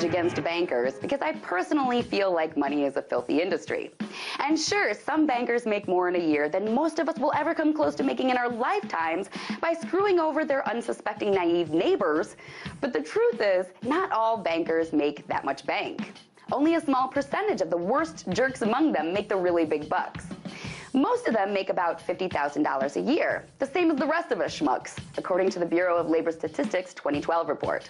rage against bankers because I personally feel like money is a filthy industry. And sure, some bankers make more in a year than most of us will ever come close to making in our lifetimes by screwing over their unsuspecting naive neighbors. But the truth is, not all bankers make that much bank. Only a small percentage of the worst jerks among them make the really big bucks. Most of them make about $50,000 a year, the same as the rest of us schmucks, according to the Bureau of Labor Statistics 2012 report.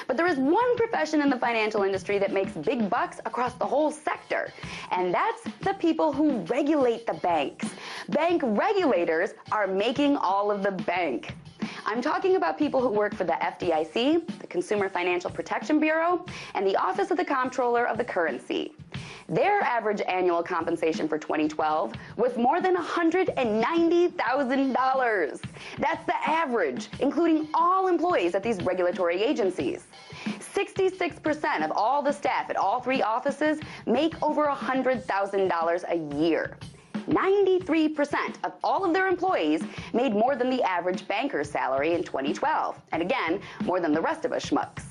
But there is one profession in the financial industry that makes big bucks across the whole sector, and that's the people who regulate the banks. Bank regulators are making all of the bank. I'm talking about people who work for the FDIC, the Consumer Financial Protection Bureau, and the Office of the Comptroller of the Currency. Their average annual compensation for 2012 was more than $190,000. That's the average, including all employees at these regulatory agencies. 66% of all the staff at all three offices make over $100,000 a year. 93% of all of their employees made more than the average banker's salary in 2012, and again, more than the rest of us schmucks.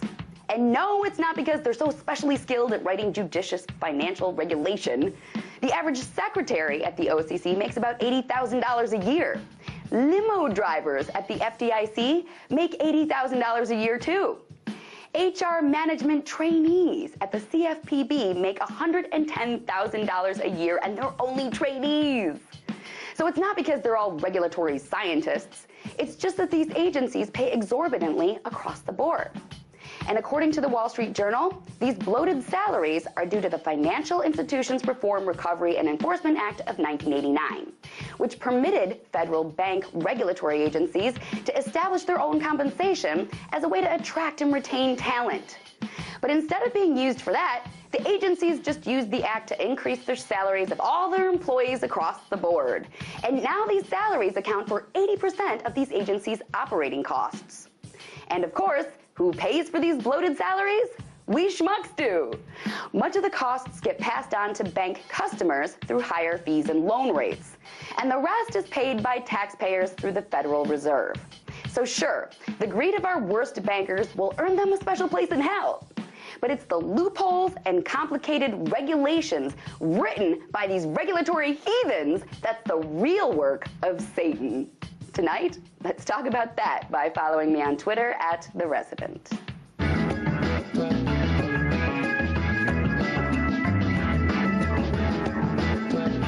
And no, it's not because they're so specially skilled at writing judicious financial regulation. The average secretary at the OCC makes about $80,000 a year. Limo drivers at the FDIC make $80,000 a year too. HR management trainees at the CFPB make $110,000 a year, and they're only trainees. So it's not because they're all regulatory scientists. It's just that these agencies pay exorbitantly across the board. And according to the Wall Street Journal, these bloated salaries are due to the Financial Institutions Reform, Recovery, and Enforcement Act of 1989, which permitted federal bank regulatory agencies to establish their own compensation as a way to attract and retain talent. But instead of being used for that, the agencies just used the act to increase the salaries of all their employees across the board. And now these salaries account for 80% of these agencies' operating costs. And of course, who pays for these bloated salaries? We schmucks do. Much of the costs get passed on to bank customers through higher fees and loan rates. And the rest is paid by taxpayers through the Federal Reserve. So sure, the greed of our worst bankers will earn them a special place in hell. But it's the loopholes and complicated regulations written by these regulatory heathens that's the real work of Satan. Tonight, let's talk about that by following me on Twitter @TheResident.